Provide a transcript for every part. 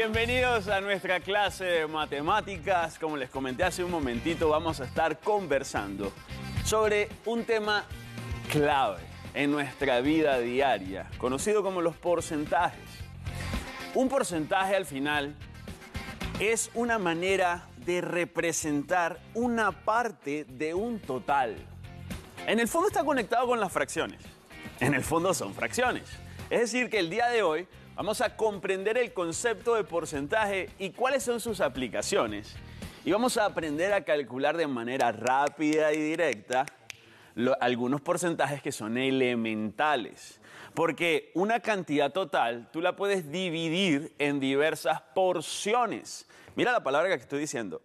Bienvenidos a nuestra clase de matemáticas. Como les comenté hace un momentito, vamos a estar conversando sobre un tema clave en nuestra vida diaria, conocido como los porcentajes. Un porcentaje al final es una manera de representar una parte de un total. En el fondo está conectado con las fracciones. En el fondo son fracciones. Es decir, que el día de hoy vamos a comprender el concepto de porcentaje y cuáles son sus aplicaciones. Y vamos a aprender a calcular de manera rápida y directa algunos porcentajes que son elementales. Porque una cantidad total tú la puedes dividir en diversas porciones. Mira la palabra que estoy diciendo.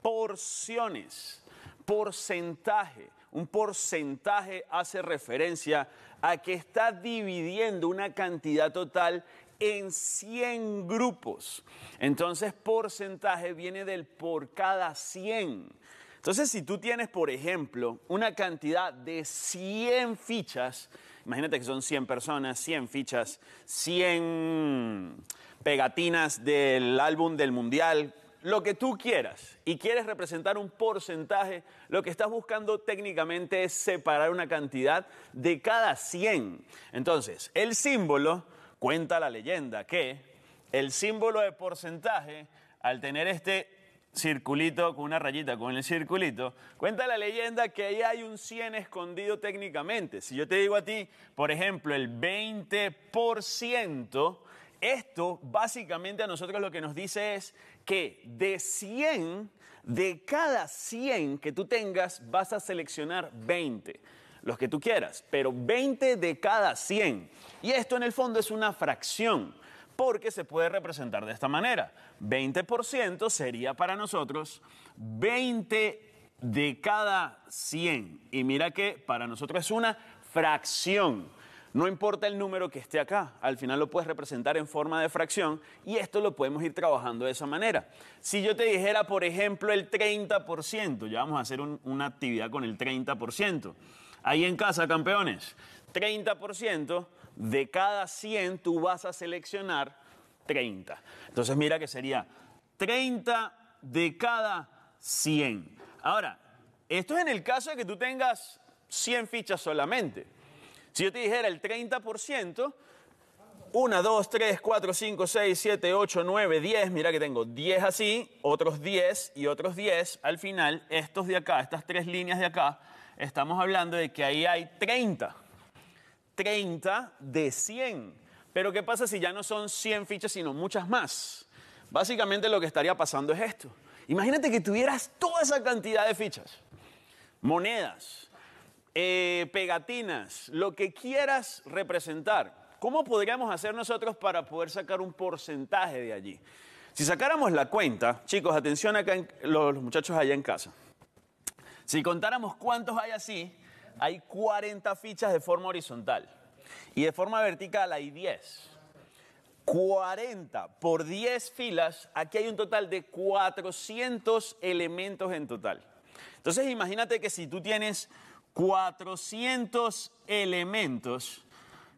Porciones. Porcentaje. Un porcentaje hace referencia a que está dividiendo una cantidad total en 100 grupos. Entonces, porcentaje viene del por cada 100. Entonces, si tú tienes, por ejemplo, una cantidad de 100 fichas, imagínate que son 100 personas, 100 fichas, 100 pegatinas del álbum del mundial, lo que tú quieras, y quieres representar un porcentaje, lo que estás buscando técnicamente es separar una cantidad de cada 100. Entonces, el símbolo, cuenta la leyenda que el símbolo de porcentaje, al tener este circulito con una rayita con el circulito, cuenta la leyenda que ahí hay un 100 escondido técnicamente. Si yo te digo a ti, por ejemplo, el 20%, esto básicamente a nosotros lo que nos dice es que de cada 100 que tú tengas, vas a seleccionar 20, los que tú quieras, pero 20 de cada 100. Y esto en el fondo es una fracción, porque se puede representar de esta manera. 20% sería para nosotros 20 de cada 100. Y mira que para nosotros es una fracción. No importa el número que esté acá, al final lo puedes representar en forma de fracción y esto lo podemos ir trabajando de esa manera. Si yo te dijera, por ejemplo, el 30%, ya vamos a hacer una actividad con el 30%. Ahí en casa, campeones, 30% de cada 100 tú vas a seleccionar 30. Entonces mira que sería 30 de cada 100. Ahora, esto es en el caso de que tú tengas 100 fichas solamente. Si yo te dijera el 30%, 1, 2, 3, 4, 5, 6, 7, 8, 9, 10, mira que tengo 10 así, otros 10 y otros 10. Al final, estos de acá, estas tres líneas de acá, estamos hablando de que ahí hay 30. 30 de 100. Pero ¿qué pasa si ya no son 100 fichas, sino muchas más? Básicamente lo que estaría pasando es esto. Imagínate que tuvieras toda esa cantidad de fichas, monedas, pegatinas, lo que quieras representar. ¿Cómo podríamos hacer nosotros para poder sacar un porcentaje de allí? Si sacáramos la cuenta, chicos, atención acá, los muchachos allá en casa. Si contáramos cuántos hay así, hay 40 fichas de forma horizontal y de forma vertical hay 10. 40 por 10 filas, aquí hay un total de 400 elementos en total. Entonces imagínate que si tú tienes 400 elementos,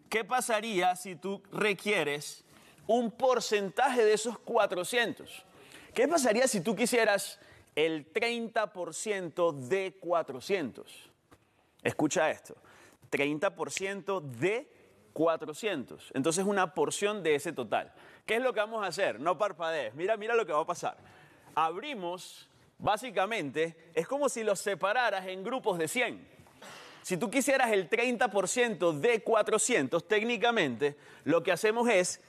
¿qué pasaría si tú requieres un porcentaje de esos 400? ¿Qué pasaría si tú quisieras el 30% de 400? Escucha esto, 30% de 400. Entonces una porción de ese total. ¿Qué es lo que vamos a hacer? No parpadees, mira lo que va a pasar. Abrimos, básicamente, es como si los separaras en grupos de 100. Si tú quisieras el 30% de 400, técnicamente, lo que hacemos es,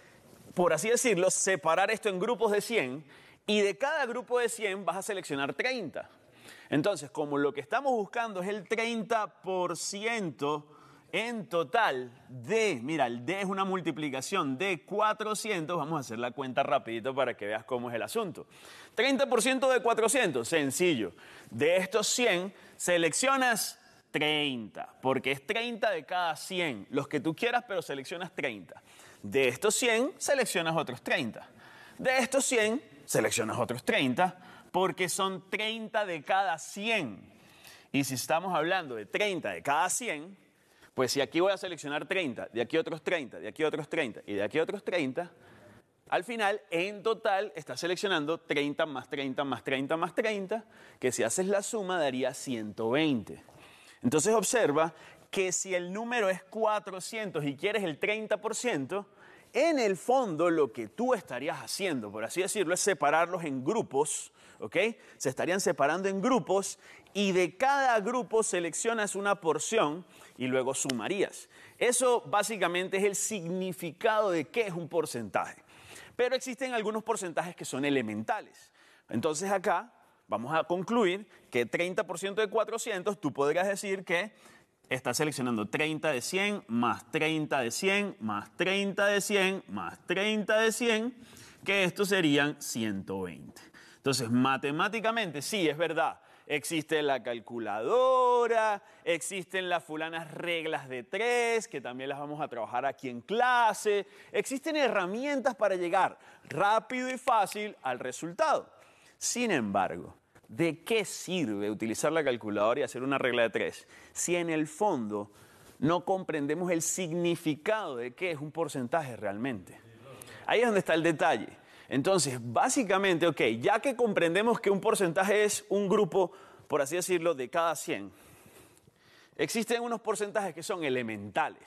por así decirlo, separar esto en grupos de 100 y de cada grupo de 100 vas a seleccionar 30. Entonces, como lo que estamos buscando es el 30% en total de, mira, el D es una multiplicación de 400, vamos a hacer la cuenta rapidito para que veas cómo es el asunto. 30% de 400, sencillo. De estos 100, seleccionas 30, porque es 30 de cada 100, los que tú quieras, pero seleccionas 30. De estos 100, seleccionas otros 30. De estos 100, seleccionas otros 30, porque son 30 de cada 100. Y si estamos hablando de 30 de cada 100, pues si aquí voy a seleccionar 30, de aquí otros 30, de aquí otros 30 y de aquí otros 30, Al final, en total, estás seleccionando 30 más 30 más 30 más 30, que si haces la suma daría 120. Entonces observa que si el número es 400 y quieres el 30%, en el fondo lo que tú estarías haciendo, por así decirlo, es separarlos en grupos, ¿ok? Se estarían separando en grupos y de cada grupo seleccionas una porción y luego sumarías. Eso básicamente es el significado de qué es un porcentaje. Pero existen algunos porcentajes que son elementales. Entonces acá vamos a concluir que 30% de 400, tú podrías decir que estás seleccionando 30 de 100 más 30 de 100 más 30 de 100 más 30 de 100, que estos serían 120. Entonces, matemáticamente, sí, es verdad. Existe la calculadora, existen las fulanas reglas de 3, que también las vamos a trabajar aquí en clase. Existen herramientas para llegar rápido y fácil al resultado. Sin embargo, ¿de qué sirve utilizar la calculadora y hacer una regla de 3 si en el fondo no comprendemos el significado de qué es un porcentaje realmente? Ahí es donde está el detalle. Entonces, básicamente, ok, ya que comprendemos que un porcentaje es un grupo, por así decirlo, de cada 100, existen unos porcentajes que son elementales.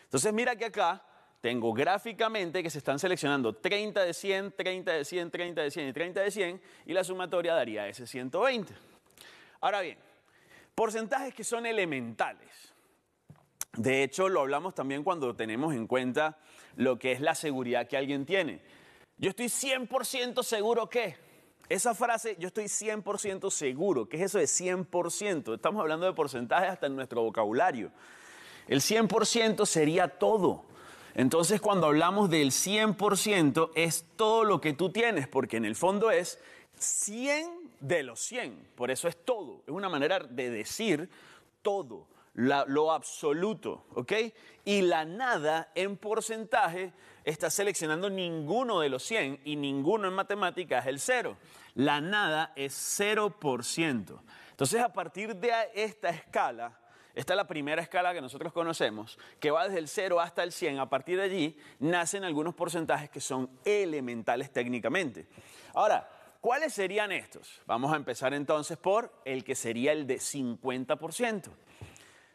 Entonces, mira que acá tengo gráficamente que se están seleccionando 30 de 100, 30 de 100, 30 de 100 y 30 de 100, y la sumatoria daría ese 120. Ahora bien, porcentajes que son elementales. De hecho, lo hablamos también cuando tenemos en cuenta lo que es la seguridad que alguien tiene. Yo estoy 100% seguro que. Esa frase, yo estoy 100% seguro. ¿Qué es eso de 100%? Estamos hablando de porcentajes hasta en nuestro vocabulario. El 100% sería todo. Entonces, cuando hablamos del 100%, es todo lo que tú tienes, porque en el fondo es 100 de los 100. Por eso es todo. Es una manera de decir todo. Lo absoluto, ¿ok? Y la nada en porcentaje está seleccionando ninguno de los 100 y ninguno en matemáticas es el 0. La nada es 0%. Entonces, a partir de esta escala, esta es la primera escala que nosotros conocemos, que va desde el 0 hasta el 100. A partir de allí nacen algunos porcentajes que son elementales técnicamente. Ahora, ¿cuáles serían estos? Vamos a empezar entonces por el que sería el de 50%.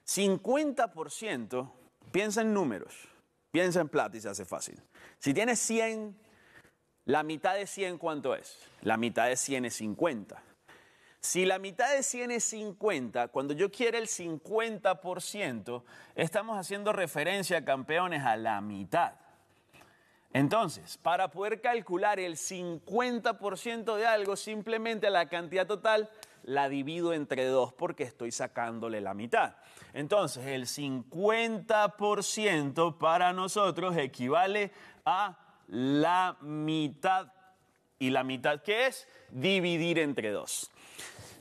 50%, piensa en números, piensa en plata y se hace fácil. Si tienes 100, la mitad de 100, ¿cuánto es? La mitad de 100 es 50. Si la mitad de 100 es 50, cuando yo quiero el 50%, estamos haciendo referencia, campeones, a la mitad. Entonces, para poder calcular el 50% de algo, simplemente la cantidad total la divido entre 2 porque estoy sacándole la mitad. Entonces, el 50% para nosotros equivale a la mitad. ¿Y la mitad qué es? Dividir entre 2.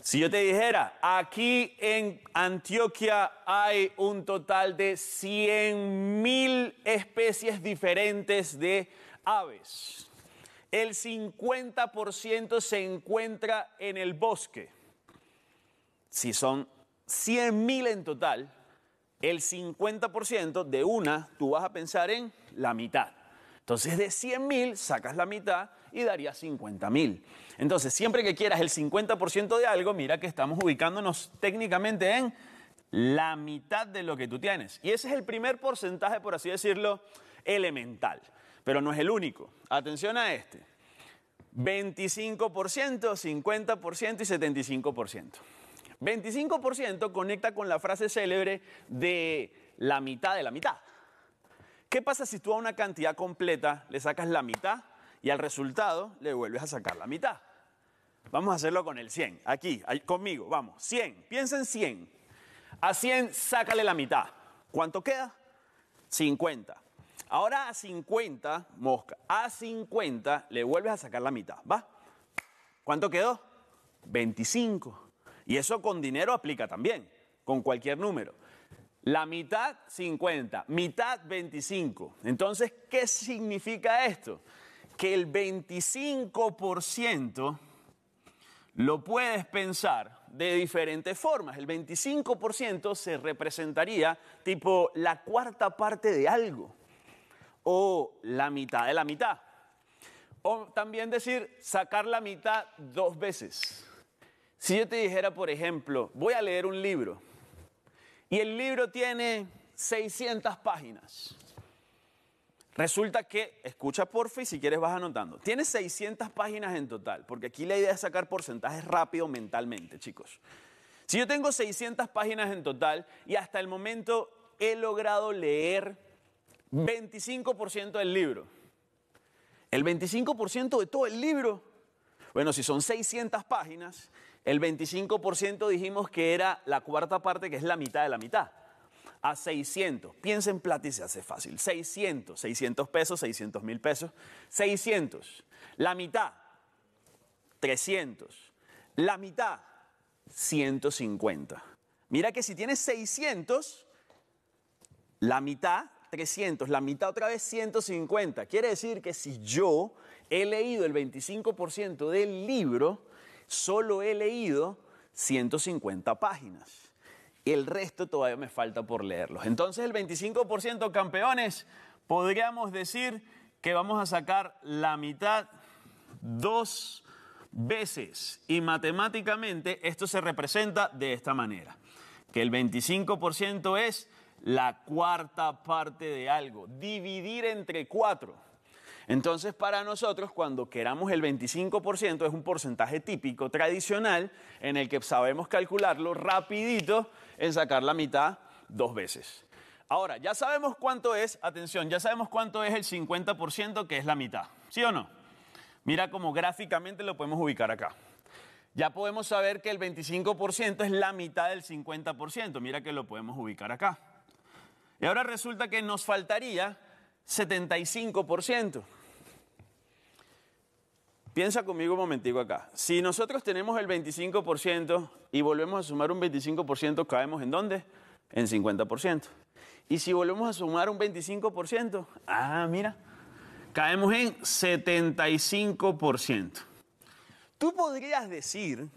Si yo te dijera, aquí en Antioquia hay un total de 100.000 especies diferentes de aves. El 50% se encuentra en el bosque. Si son 100.000 en total, el 50% de una, tú vas a pensar en la mitad. Entonces, de 100.000 sacas la mitad y daría 50.000. Entonces, siempre que quieras el 50% de algo, mira que estamos ubicándonos técnicamente en la mitad de lo que tú tienes. Y ese es el primer porcentaje, por así decirlo, elemental. Pero no es el único. Atención a este. 25%, 50% y 75%. 25% conecta con la frase célebre de la mitad de la mitad. ¿Qué pasa si tú a una cantidad completa le sacas la mitad y al resultado le vuelves a sacar la mitad? Vamos a hacerlo con el 100. Aquí, conmigo, vamos. 100. Piensa en 100. A 100, sácale la mitad. ¿Cuánto queda? 50. Ahora a 50, mosca, a 50 le vuelves a sacar la mitad, ¿va? ¿Cuánto quedó? 25. Y eso con dinero aplica también, con cualquier número. La mitad, 50. Mitad, 25. Entonces, ¿qué significa esto? Que el 25% lo puedes pensar de diferentes formas. El 25% se representaría tipo la cuarta parte de algo o la mitad de la mitad. O también decir sacar la mitad 2 veces. Si yo te dijera, por ejemplo, voy a leer un libro y el libro tiene 600 páginas. Resulta que, escucha porfa y si quieres vas anotando, tiene 600 páginas en total, porque aquí la idea es sacar porcentajes rápido mentalmente, chicos. Si yo tengo 600 páginas en total y hasta el momento he logrado leer 25% del libro, el 25% de todo el libro, bueno, si son 600 páginas, el 25% dijimos que era la cuarta parte, que es la mitad de la mitad. A 600, piensa en plata y se hace fácil. 600 pesos, 600,000 pesos. 600, la mitad, 300. La mitad, 150. Mira que si tienes 600, la mitad, 300, la mitad otra vez, 150. Quiere decir que si yo he leído el 25% del libro, solo he leído 150 páginas. El resto todavía me falta por leerlos. Entonces el 25%, campeones, podríamos decir que vamos a sacar la mitad 2 veces. Y matemáticamente esto se representa de esta manera. Que el 25% es la cuarta parte de algo. Dividir entre 4. Entonces, para nosotros, cuando queramos el 25%, es un porcentaje típico, tradicional, en el que sabemos calcularlo rapidito en sacar la mitad 2 veces. Ahora, ya sabemos cuánto es, atención, ya sabemos cuánto es el 50%, que es la mitad, ¿sí o no? Mira cómo gráficamente lo podemos ubicar acá. Ya podemos saber que el 25% es la mitad del 50%, mira que lo podemos ubicar acá. Y ahora resulta que nos faltaría 75%. Piensa conmigo un momentico acá. Si nosotros tenemos el 25% y volvemos a sumar un 25%, ¿caemos en dónde? En 50%. Y si volvemos a sumar un 25%, mira, caemos en 75%. Tú podrías decir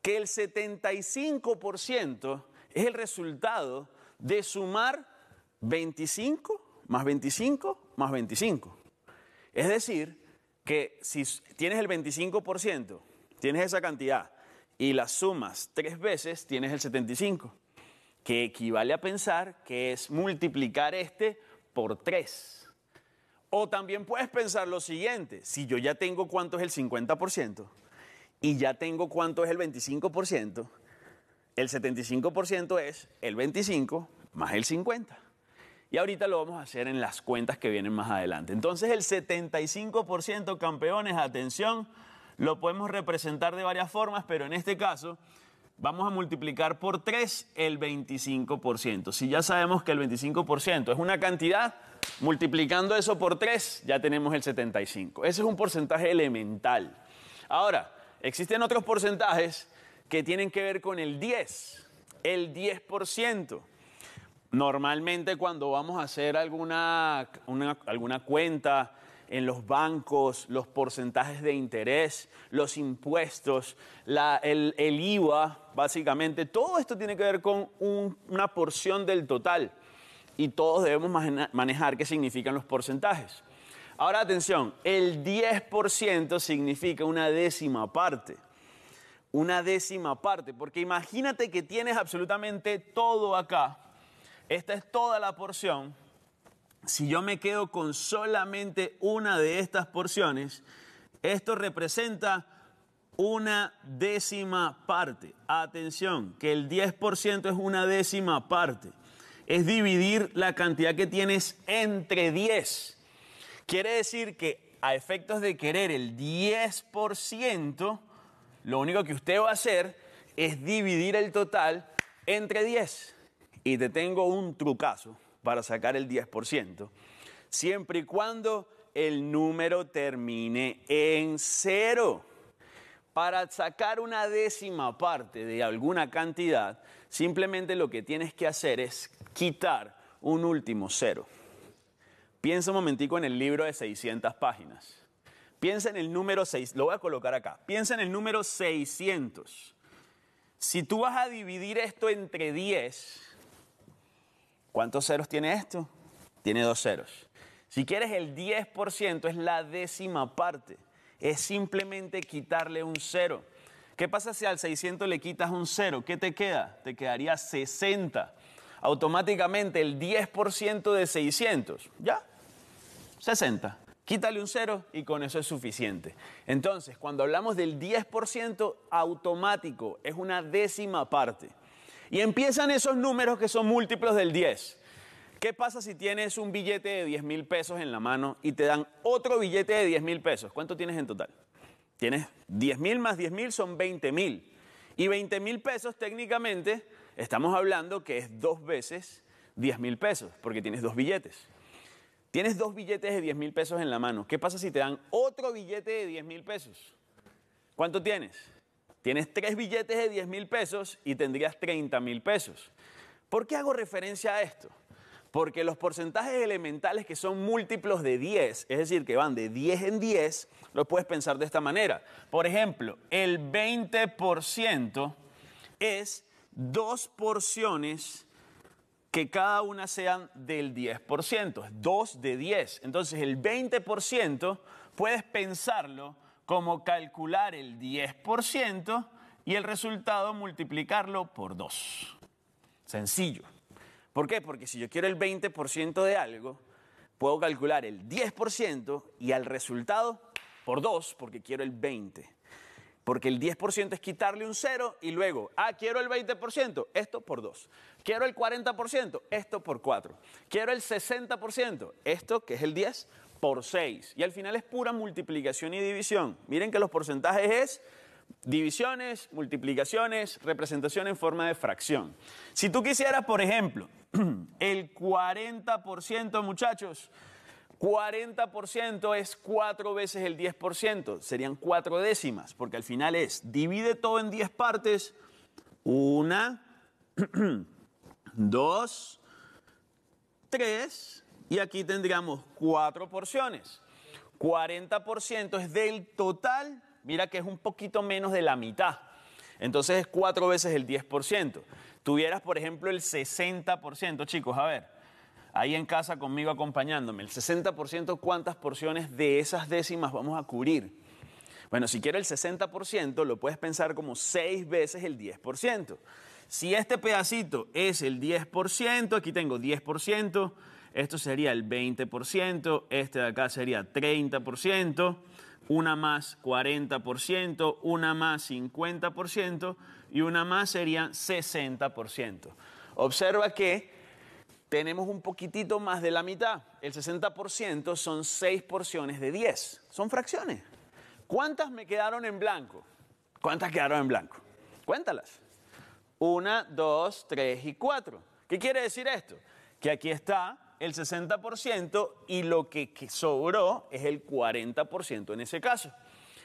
que el 75% es el resultado de sumar 25 más 25 más 25. Es decir, que si tienes el 25%, tienes esa cantidad y la sumas 3 veces, tienes el 75%, que equivale a pensar que es multiplicar por 3. O también puedes pensar lo siguiente: si yo ya tengo cuánto es el 50% y ya tengo cuánto es el 25%, el 75% es el 25 más el 50. Y ahorita lo vamos a hacer en las cuentas que vienen más adelante. Entonces el 75%, campeones, atención, lo podemos representar de varias formas, pero en este caso vamos a multiplicar por 3 el 25%. Si ya sabemos que el 25% es una cantidad, multiplicando eso por 3 ya tenemos el 75%. Ese es un porcentaje elemental. Ahora, existen otros porcentajes que tienen que ver con el 10%. El 10%. Normalmente cuando vamos a hacer alguna cuenta en los bancos, los porcentajes de interés, los impuestos, el IVA, básicamente, todo esto tiene que ver con una porción del total. Y todos debemos manejar qué significan los porcentajes. Ahora, atención, el 10% significa una décima parte. Una décima parte, porque imagínate que tienes absolutamente todo acá. Esta es toda la porción. Si yo me quedo con solamente una de estas porciones, esto representa una décima parte. Atención, que el 10% es una décima parte. Es dividir la cantidad que tienes entre 10. Quiere decir que a efectos de querer el 10%, lo único que usted va a hacer es dividir el total entre 10. Y te tengo un trucazo para sacar el 10%, siempre y cuando el número termine en 0. Para sacar una décima parte de alguna cantidad, simplemente lo que tienes que hacer es quitar un último 0. Piensa un momentico en el libro de 600 páginas. Piensa en el número 6, lo voy a colocar acá. Piensa en el número 600. Si tú vas a dividir esto entre 10... ¿cuántos ceros tiene esto? Tiene 2 ceros. Si quieres el 10% es la décima parte. Es simplemente quitarle un 0. ¿Qué pasa si al 600 le quitas un 0? ¿Qué te queda? Te quedaría 60. Automáticamente el 10% de 600, ¿ya? 60. Quítale un 0 y con eso es suficiente. Entonces, cuando hablamos del 10% automático, es una décima parte. Y empiezan esos números que son múltiplos del 10. ¿Qué pasa si tienes un billete de 10,000 pesos en la mano y te dan otro billete de 10,000 pesos? ¿Cuánto tienes en total? Tienes 10,000 más 10,000 son 20,000. Y 20,000 pesos técnicamente estamos hablando que es 2 veces 10,000 pesos, porque tienes 2 billetes. Tienes 2 billetes de 10,000 pesos en la mano. ¿Qué pasa si te dan otro billete de 10,000 pesos? ¿Cuánto tienes? Tienes 3 billetes de 10,000 pesos y tendrías 30,000 pesos. ¿Por qué hago referencia a esto? Porque los porcentajes elementales que son múltiplos de 10, es decir, que van de 10 en 10, los puedes pensar de esta manera. Por ejemplo, el 20% es 2 porciones que cada una sean del 10%, es 2 de 10. Entonces el 20% puedes pensarlo como calcular el 10% y el resultado multiplicarlo por 2. Sencillo. ¿Por qué? Porque si yo quiero el 20% de algo, puedo calcular el 10% y al resultado por 2, porque quiero el 20%. Porque el 10% es quitarle un 0 y luego, quiero el 20%, esto por 2. Quiero el 40%, esto por 4. Quiero el 60%, esto que es el 10, por 6. Y al final es pura multiplicación y división. Miren que los porcentajes es divisiones, multiplicaciones, representación en forma de fracción. Si tú quisieras, por ejemplo, el 40%, muchachos, 40% es 4 veces el 10%, serían 4 décimas, porque al final divide todo en 10 partes, 1, 2, 3, y aquí tendríamos 4 porciones. 40% es del total, mira que es un poquito menos de la mitad, entonces es 4 veces el 10%. Tuvieras, por ejemplo, el 60%, chicos, a ver. Ahí en casa conmigo acompañándome, el 60%, ¿cuántas porciones de esas décimas vamos a cubrir? Bueno, si quiero el 60%, lo puedes pensar como 6 veces el 10%. Si este pedacito es el 10%, aquí tengo 10%, esto sería el 20%, este de acá sería 30%, una más 40%, una más 50% y una más sería 60%. Observa que tenemos un poquitito más de la mitad. El 60% son 6 porciones de 10. Son fracciones. ¿Cuántas me quedaron en blanco? ¿Cuántas quedaron en blanco? Cuéntalas. 1, 2, 3 y 4. ¿Qué quiere decir esto? Que aquí está el 60% y lo que sobró es el 40% en ese caso.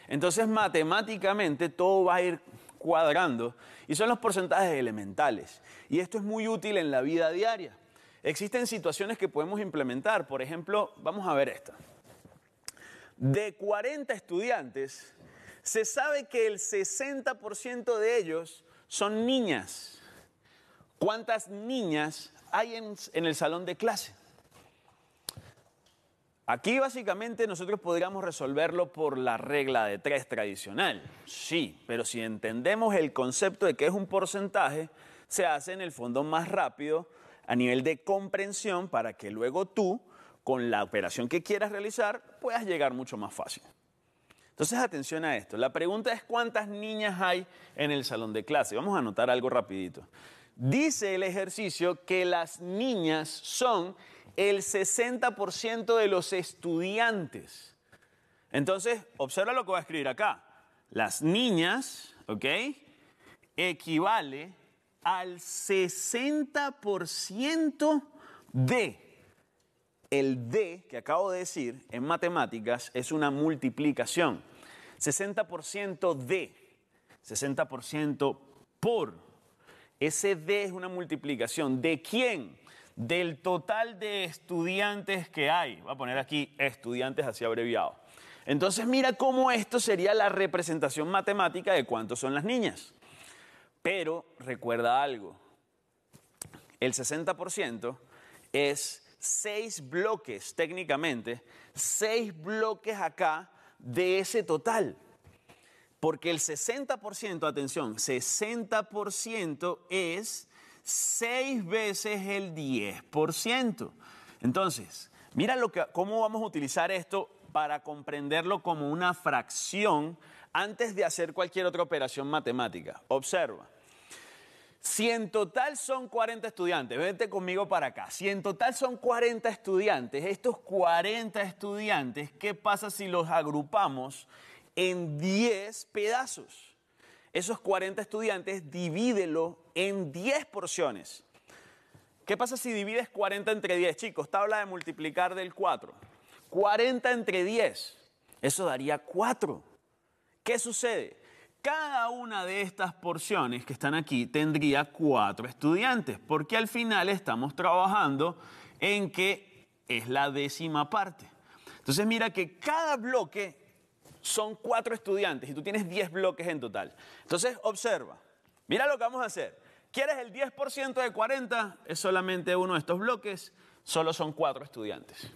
Entonces, matemáticamente todo va a ir cuadrando y son los porcentajes elementales. Y esto es muy útil en la vida diaria. Existen situaciones que podemos implementar. Por ejemplo, vamos a ver esta. De 40 estudiantes, se sabe que el 60% de ellos son niñas. ¿Cuántas niñas hay en el salón de clase? Aquí básicamente nosotros podríamos resolverlo por la regla de 3 tradicional. Sí, pero si entendemos el concepto de que es un porcentaje, se hace en el fondo más rápido a nivel de comprensión para que luego tú, con la operación que quieras realizar, puedas llegar mucho más fácil. Entonces, atención a esto. La pregunta es ¿cuántas niñas hay en el salón de clase? Vamos a anotar algo rapidito. Dice el ejercicio que las niñas son el 60% de los estudiantes. Entonces, observa lo que voy a escribir acá. Las niñas, ¿ok?, equivale al 60% de. El de que acabo de decir en matemáticas es una multiplicación. 60% de, 60% por. Ese de es una multiplicación. ¿De quién? Del total de estudiantes que hay. Voy a poner aquí estudiantes así abreviado. Entonces mira cómo esto sería la representación matemática de cuántos son las niñas. Pero recuerda algo, el 60% es 6 bloques, técnicamente, 6 bloques acá de ese total. Porque el 60%, atención, 60% es 6 veces el 10%. Entonces, mira cómo vamos a utilizar esto para comprenderlo como una fracción antes de hacer cualquier otra operación matemática. Observa. Si en total son 40 estudiantes, vente conmigo para acá. Si en total son 40 estudiantes, estos 40 estudiantes, ¿qué pasa si los agrupamos en 10 pedazos? Esos 40 estudiantes, divídelo en 10 porciones. ¿Qué pasa si divides 40 entre 10? Chicos, tabla de multiplicar del 4. 40 entre 10, eso daría 4. ¿Qué sucede? Cada una de estas porciones que están aquí tendría 4 estudiantes, porque al final estamos trabajando en que es la décima parte. Entonces mira que cada bloque son 4 estudiantes y tú tienes 10 bloques en total. Entonces observa, mira lo que vamos a hacer. ¿Quieres el 10% de 40? Es solamente uno de estos bloques, solo son 4 estudiantes.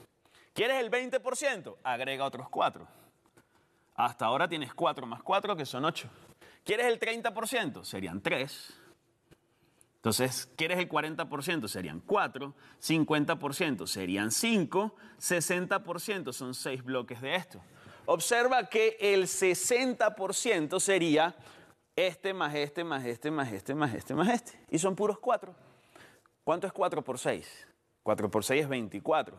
¿Quieres el 20%? Agrega otros 4. Hasta ahora tienes 4 más 4, que son 8. ¿Quieres el 30%? Serían 3. Entonces, ¿quieres el 40%? Serían 4. 50% serían 5. 60% son 6 bloques de esto. Observa que el 60% sería este más este más este más este más este más este. Y son puros 4. ¿Cuánto es 4 por 6? 4 por 6 es 24.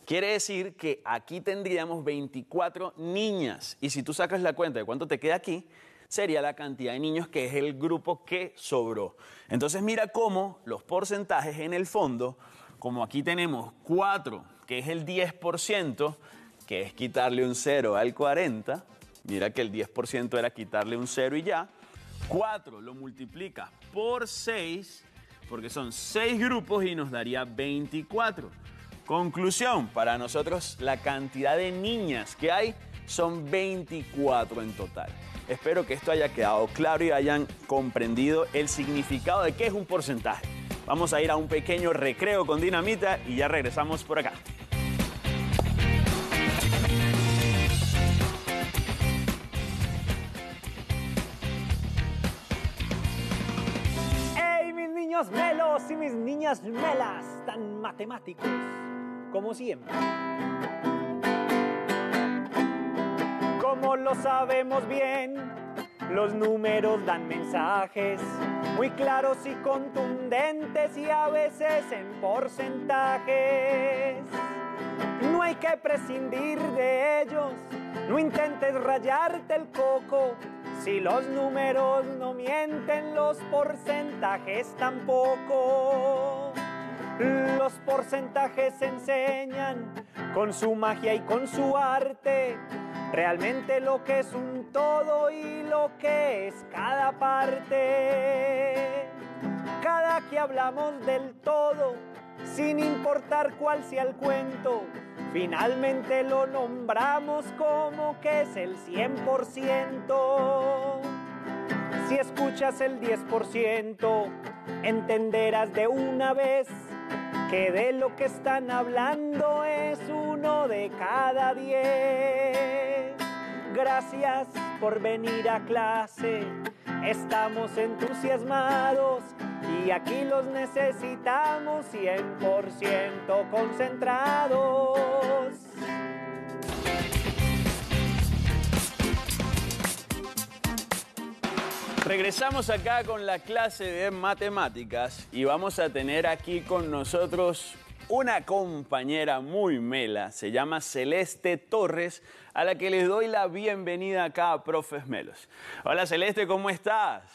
Quiere decir que aquí tendríamos 24 niñas. Y si tú sacas la cuenta de cuánto te queda aquí, sería la cantidad de niños que es el grupo que sobró. Entonces mira cómo los porcentajes en el fondo, como aquí tenemos 4, que es el 10%, que es quitarle un 0 al 40, mira que el 10% era quitarle un 0 y ya, 4 lo multiplicas por 6, porque son 6 grupos y nos daría 24. Conclusión, para nosotros la cantidad de niñas que hay son 24 en total. Espero que esto haya quedado claro y hayan comprendido el significado de qué es un porcentaje. Vamos a ir a un pequeño recreo con Dinamita y ya regresamos por acá. ¡Hey, mis niños melos y mis niñas melas, tan matemáticos como siempre! Como lo sabemos bien, los números dan mensajes muy claros y contundentes y a veces en porcentajes. No hay que prescindir de ellos, no intentes rayarte el coco. Si los números no mienten, los porcentajes tampoco. Los porcentajes enseñan con su magia y con su arte realmente lo que es un todo y lo que es cada parte. Cada que hablamos del todo, sin importar cuál sea el cuento, finalmente lo nombramos como que es el 100%. Si escuchas el 10%, entenderás de una vez que de lo que están hablando es uno de cada 10. Gracias por venir a clase, estamos entusiasmados y aquí los necesitamos 100% concentrados. Regresamos acá con la clase de matemáticas y vamos a tener aquí con nosotros una compañera muy mela, se llama Celeste Torres, a la que les doy la bienvenida acá a Profes Melos. Hola Celeste, ¿cómo estás?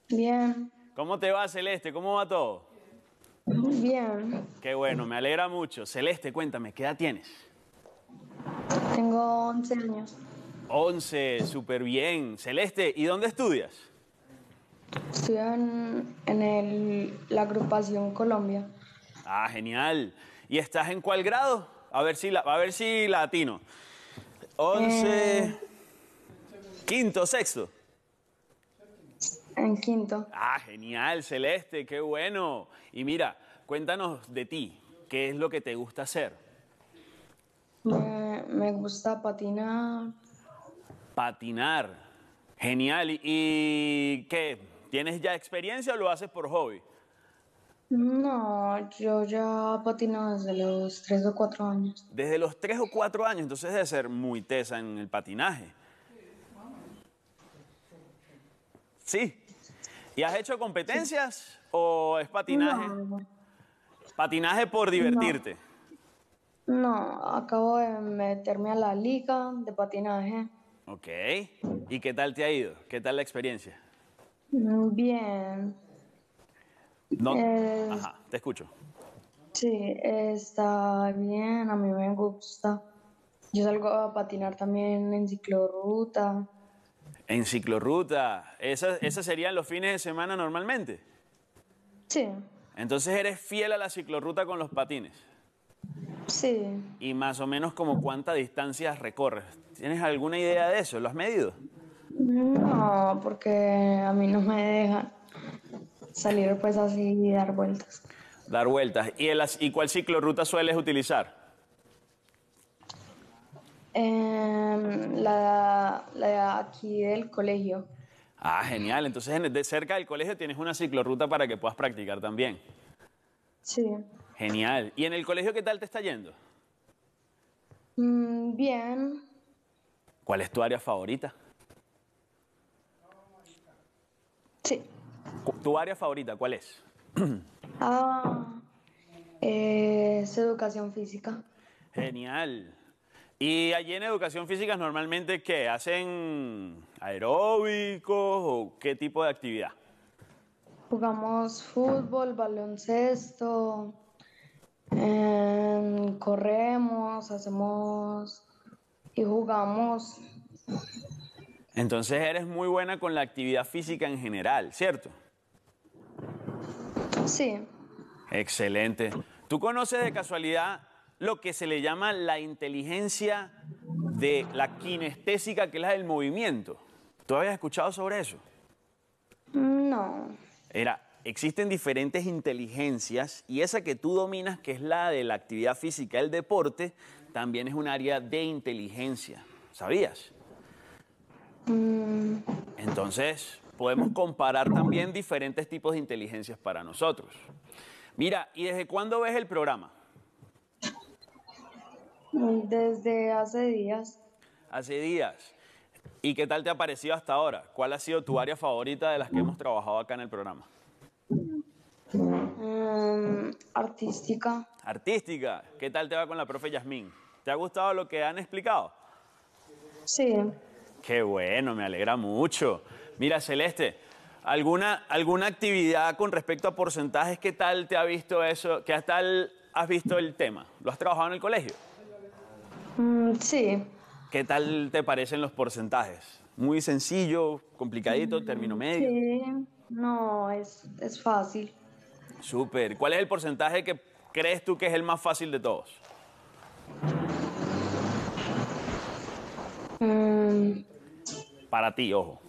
Bien. ¿Cómo te va Celeste? ¿Cómo va todo? Bien. Qué bueno, me alegra mucho. Celeste, cuéntame, ¿qué edad tienes? Tengo 11 años. 11, súper bien. Celeste, ¿y dónde estudias? Estudio en la agrupación Colombia. Ah, genial. ¿Y estás en cuál grado? A ver si la atino. 11, quinto, sexto. En quinto. Ah, genial, Celeste, qué bueno. Y mira, cuéntanos de ti. ¿qué es lo que te gusta hacer? Me gusta patinar. Patinar. Genial. ¿Y qué? ¿Tienes ya experiencia o lo haces por hobby? No, yo ya patino desde los 3 o 4 años. Desde los 3 o 4 años, entonces debe ser muy tesa en el patinaje. Sí. ¿Y has hecho competencias o es patinaje? No, Patinaje por no, divertirte. no, acabo de meterme a la liga de patinaje. Ok. ¿Y qué tal te ha ido? ¿Qué tal la experiencia? Bien. No. Eh, Ajá, te escucho. sí, está bien, a mí me gusta. Yo salgo a patinar también en ciclorruta. En ciclorruta, ¿esas serían los fines de semana normalmente? Sí, Entonces eres fiel a la ciclorruta con los patines. sí. Y más o menos como cuánta distancia recorres. ¿Tienes alguna idea de eso? ¿Lo has medido? No, porque a mí no me dejan salir pues así y dar vueltas. Dar vueltas. ¿Y cuál ciclorruta sueles utilizar? La de aquí del colegio. Ah, genial. Entonces de cerca del colegio tienes una ciclorruta para que puedas practicar también. Sí. Genial. ¿Y en el colegio qué tal te está yendo? Bien. ¿Cuál es tu área favorita? Sí. ¿Tu área favorita cuál es? Ah, es educación física. Genial. ¿Y allí en educación física normalmente qué? ¿Hacen aeróbicos o qué tipo de actividad? Jugamos fútbol, baloncesto, corremos, hacemos y jugamos. Entonces eres muy buena con la actividad física en general, ¿cierto? Sí. Excelente. ¿Tú conoces de casualidad lo que se le llama la inteligencia de la kinestésica, que es la del movimiento? ¿Tú habías escuchado sobre eso? No. Existen diferentes inteligencias y esa que tú dominas, que es la de la actividad física, el deporte, también es un área de inteligencia. ¿Sabías? Mm, Entonces, podemos comparar también diferentes tipos de inteligencias para nosotros. Mira, ¿y desde cuándo ves el programa? Desde hace días. Hace días. ¿Y qué tal te ha parecido hasta ahora? ¿Cuál ha sido tu área favorita de las que hemos trabajado acá en el programa? Artística. Artística. ¿Qué tal te va con la profe Yasmín? ¿Te ha gustado lo que han explicado? Sí. Qué bueno, me alegra mucho. Mira, Celeste, ¿alguna actividad con respecto a porcentajes? ¿Qué tal te ha visto eso? ¿Qué tal has visto el tema? ¿Lo has trabajado en el colegio? Sí. ¿Qué tal te parecen los porcentajes? Muy sencillo, complicadito, término medio. Sí. No, es fácil. Súper. ¿Cuál es el porcentaje que crees tú que es el más fácil de todos? Mm, Para ti, ojo.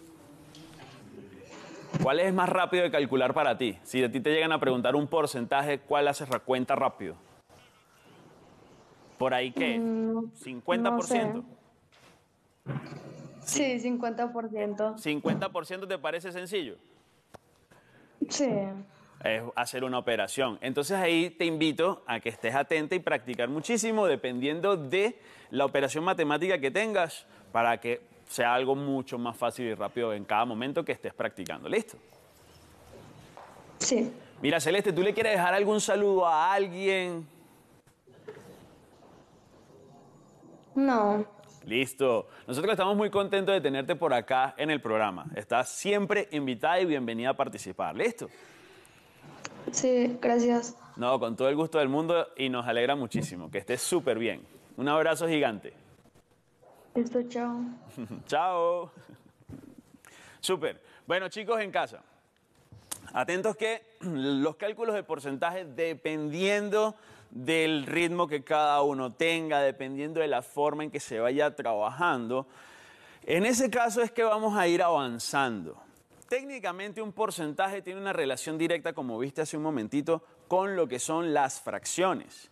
¿Cuál es el más rápido de calcular para ti? Si a ti te llegan a preguntar un porcentaje, ¿cuál haces la cuenta rápido? ¿Por ahí qué? no sé. ¿50%? Sí, 50%. ¿50% te parece sencillo? Sí. Es hacer una operación. Entonces ahí te invito a que estés atenta y practicar muchísimo dependiendo de la operación matemática que tengas para que sea algo mucho más fácil y rápido en cada momento que estés practicando. ¿Listo? Sí. Mira, Celeste, ¿tú le quieres dejar algún saludo a alguien? No. Listo. Nosotros estamos muy contentos de tenerte por acá en el programa. Estás siempre invitada y bienvenida a participar. ¿Listo? Sí, gracias. No, con todo el gusto del mundo y nos alegra muchísimo. Que estés súper bien. Un abrazo gigante. Listo, chao. Chao. Súper. Bueno, chicos en casa, atentos que los cálculos de porcentaje, dependiendo del ritmo que cada uno tenga, dependiendo de la forma en que se vaya trabajando, en ese caso es que vamos a ir avanzando. técnicamente un porcentaje tiene una relación directa, como viste hace un momentito, con lo que son las fracciones.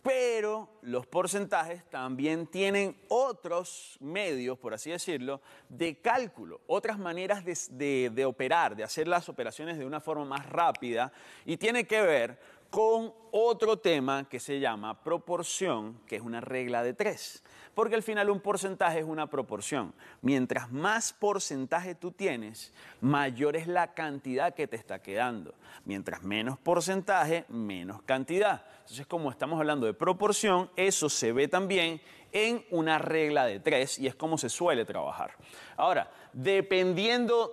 Pero los porcentajes también tienen otros medios, por así decirlo, de cálculo, otras maneras de operar, de hacer las operaciones de una forma más rápida, y tiene que ver con otro tema que se llama proporción, que es una regla de 3. Porque al final un porcentaje es una proporción. Mientras más porcentaje tú tienes, mayor es la cantidad que te está quedando. Mientras menos porcentaje, menos cantidad. Entonces, como estamos hablando de proporción, eso se ve también en una regla de 3 y es como se suele trabajar. Ahora, dependiendo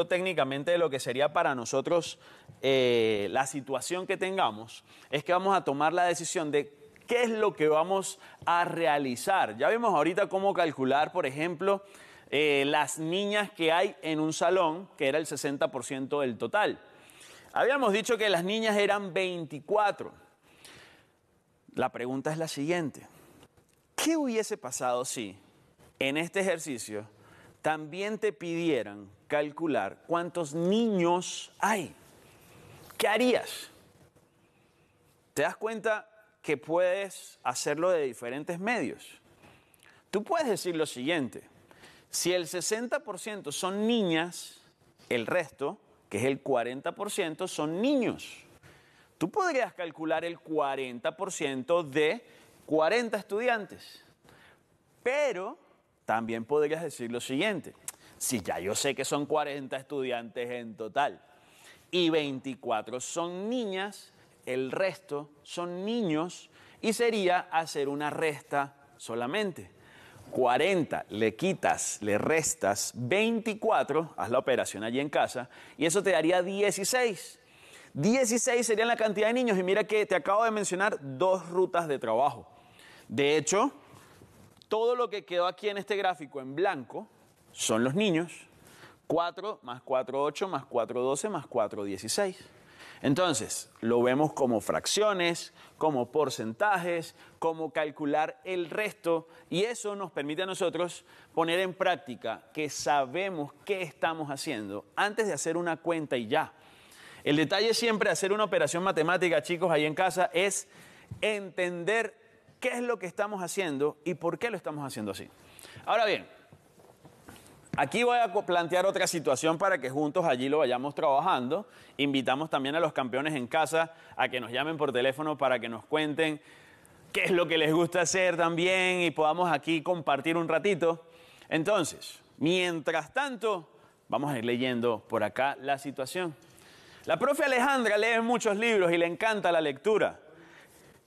técnicamente de lo que sería para nosotros la situación que tengamos, es que vamos a tomar la decisión de qué es lo que vamos a realizar. Ya vimos ahorita cómo calcular, por ejemplo, las niñas que hay en un salón, que era el 60% del total. Habíamos dicho que las niñas eran 24. La pregunta es la siguiente. ¿Qué hubiese pasado si en este ejercicio también te pidieran calcular cuántos niños hay? ¿Qué harías? ¿Te das cuenta que puedes hacerlo de diferentes medios? Tú puedes decir lo siguiente: si el 60% son niñas, el resto, que es el 40%, son niños. Tú podrías calcular el 40% de 40 estudiantes. Pero también podrías decir lo siguiente: si ya yo sé que son 40 estudiantes en total y 24 son niñas, el resto son niños, y sería hacer una resta solamente. 40 le quitas, le restas 24, haz la operación allí en casa, y eso te daría 16. 16 serían la cantidad de niños, y mira que te acabo de mencionar 2 rutas de trabajo. De hecho, todo lo que quedó aquí en este gráfico en blanco son los niños. 4 más 4, 8, más 4, 12, más 4, 16. Entonces, lo vemos como fracciones, como porcentajes, como calcular el resto, y eso nos permite a nosotros poner en práctica que sabemos qué estamos haciendo antes de hacer una cuenta y ya. El detalle siempre de hacer una operación matemática, chicos, ahí en casa, es entender qué es lo que estamos haciendo y por qué lo estamos haciendo así. Ahora bien, aquí voy a plantear otra situación para que juntos allí lo vayamos trabajando. Invitamos también a los campeones en casa a que nos llamen por teléfono para que nos cuenten qué es lo que les gusta hacer también y podamos aquí compartir un ratito. Entonces, mientras tanto, vamos a ir leyendo por acá la situación. La profe Alejandra lee muchos libros y le encanta la lectura.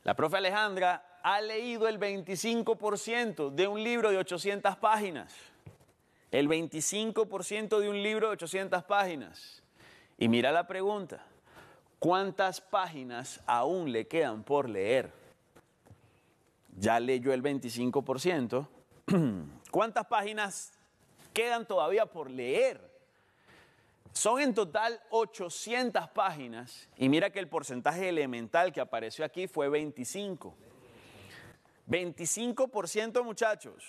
La profe Alejandra ha leído el 25% de un libro de 800 páginas. El 25% de un libro de 800 páginas. Y mira la pregunta: ¿cuántas páginas aún le quedan por leer? Ya leyó el 25%. ¿Cuántas páginas quedan todavía por leer? Son en total 800 páginas. Y mira que el porcentaje elemental que apareció aquí fue 25. 25%, muchachos.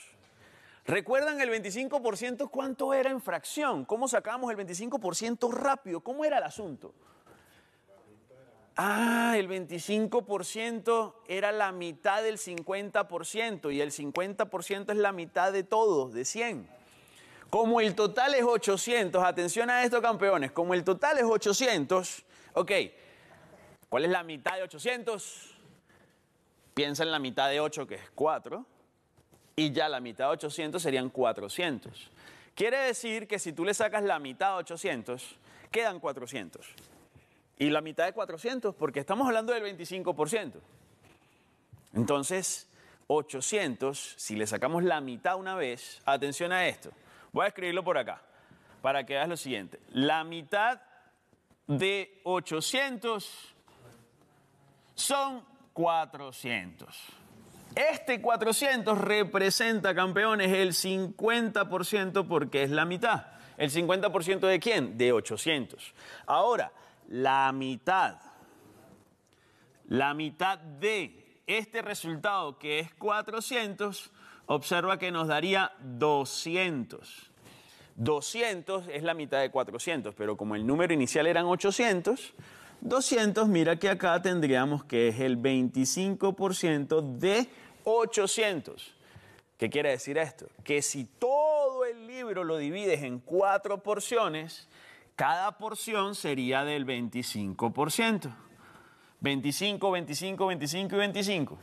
¿Recuerdan el 25% cuánto era en fracción? ¿Cómo sacamos el 25% rápido? ¿Cómo era el asunto? El 25% era la mitad del 50% y el 50% es la mitad de todo, de 100. Como el total es 800, atención a esto, campeones, como el total es 800, ok, ¿cuál es la mitad de 800? Piensa en la mitad de 8, que es 4. Y ya la mitad de 800 serían 400. Quiere decir que si tú le sacas la mitad de 800, quedan 400. Y la mitad de 400, porque estamos hablando del 25%. Entonces, 800, si le sacamos la mitad una vez, atención a esto. Voy a escribirlo por acá, para que veas lo siguiente. La mitad de 800 son 400. Este 400 representa, campeones, el 50% porque es la mitad. ¿El 50% de quién? De 800. Ahora, la mitad de este resultado, que es 400, observa que nos daría 200. 200 es la mitad de 400, pero como el número inicial eran 800, 200, mira que acá tendríamos que es el 25% de 800. ¿Qué quiere decir esto? Que si todo el libro lo divides en 4 porciones, cada porción sería del 25%. 25, 25, 25 y 25.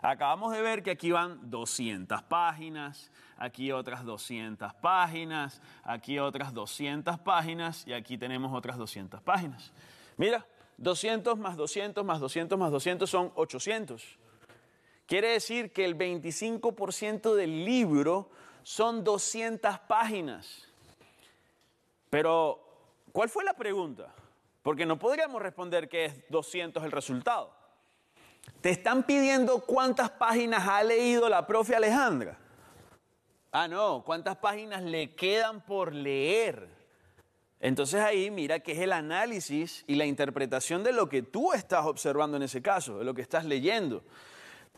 Acabamos de ver que aquí van 200 páginas, aquí otras 200 páginas, aquí otras 200 páginas y aquí tenemos otras 200 páginas. Mira, 200 más 200 más 200 más 200 son 800. Quiere decir que el 25% del libro son 200 páginas. Pero, ¿cuál fue la pregunta? Porque no podríamos responder que es 200 el resultado. Te están pidiendo cuántas páginas ha leído la profe Alejandra. Ah, no, cuántas páginas le quedan por leer. Entonces ahí mira que es el análisis y la interpretación de lo que tú estás observando en ese caso, de lo que estás leyendo.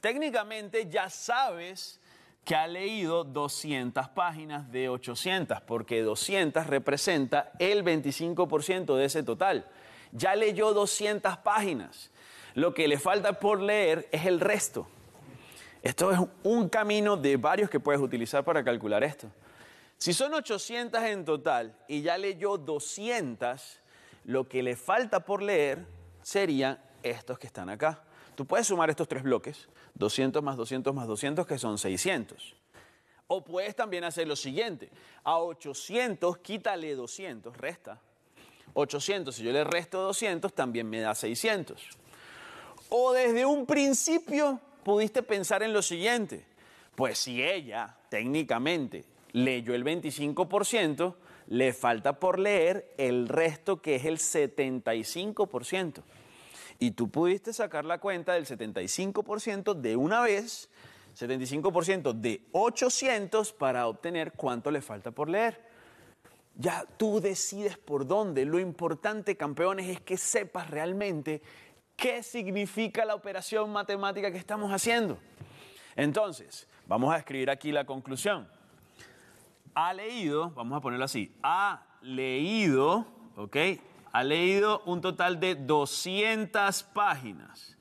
Técnicamente ya sabes que ha leído 200 páginas de 800, porque 200 representa el 25% de ese total. Ya leyó 200 páginas. Lo que le falta por leer es el resto. Esto es un camino de varios que puedes utilizar para calcular esto. Si son 800 en total y ya leyó 200, lo que le falta por leer serían estos que están acá. Tú puedes sumar estos tres bloques, 200 más 200 más 200, que son 600. O puedes también hacer lo siguiente. A 800 quítale 200, resta. 800, si yo le resto 200, también me da 600. O desde un principio pudiste pensar en lo siguiente. Pues si ella técnicamente leyó el 25%, le falta por leer el resto, que es el 75%. Y tú pudiste sacar la cuenta del 75% de una vez, 75% de 800, para obtener cuánto le falta por leer. Ya tú decides por dónde. Lo importante, campeones, es que sepas realmente qué significa la operación matemática que estamos haciendo. Entonces, vamos a escribir aquí la conclusión. Ha leído, vamos a ponerlo así, ha leído, ¿ok? Ha leído un total de 200 páginas,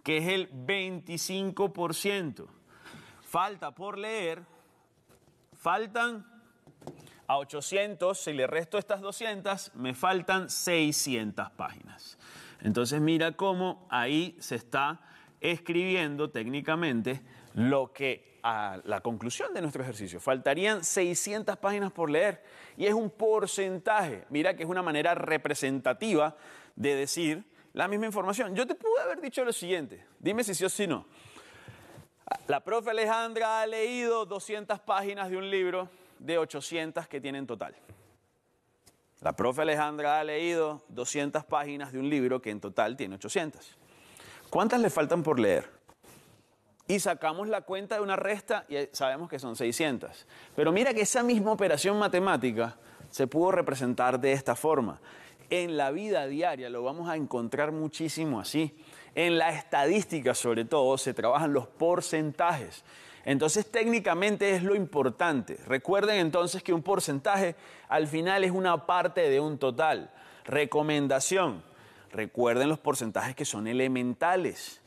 que es el 25%. Falta por leer, faltan a 800, si le resto estas 200, me faltan 600 páginas. Entonces mira cómo ahí se está escribiendo técnicamente lo que a la conclusión de nuestro ejercicio. Faltarían 600 páginas por leer y es un porcentaje. Mira que es una manera representativa de decir la misma información. Yo te pude haber dicho lo siguiente, dime si sí o si no. La profe Alejandra ha leído 200 páginas de un libro de 800 que tiene en total. La profe Alejandra ha leído 200 páginas de un libro que en total tiene 800. ¿Cuántas le faltan por leer? Y sacamos la cuenta de una resta y sabemos que son 600. Pero mira que esa misma operación matemática se pudo representar de esta forma. En la vida diaria lo vamos a encontrar muchísimo así. En la estadística, sobre todo, se trabajan los porcentajes. Entonces, técnicamente es lo importante. Recuerden entonces que un porcentaje al final es una parte de un total. Recomendación. Recuerden los porcentajes que son elementales.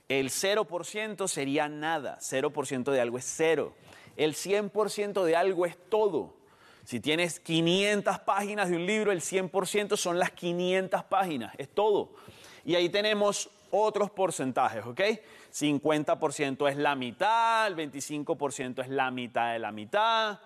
El 0% sería nada. 0% de algo es cero. El 100% de algo es todo. Si tienes 500 páginas de un libro, el 100% son las 500 páginas. Es todo. Y ahí tenemos otros porcentajes, ¿ok? 50% es la mitad, el 25% es la mitad de la mitad.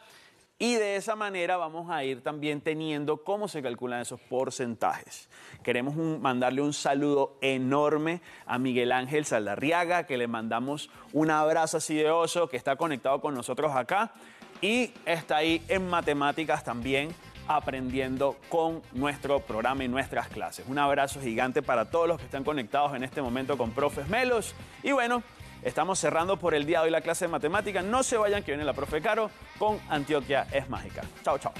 Y de esa manera vamos a ir también teniendo cómo se calculan esos porcentajes. Queremos mandarle un saludo enorme a Miguel Ángel Saldarriaga, que le mandamos un abrazo así de oso, que está conectado con nosotros acá y está ahí en matemáticas también, aprendiendo con nuestro programa y nuestras clases. Un abrazo gigante para todos los que están conectados en este momento con Profes Melos. Y bueno, estamos cerrando por el día de hoy la clase de matemática. No se vayan, que viene la profe Caro con Antioquia es Mágica. Chao, chao.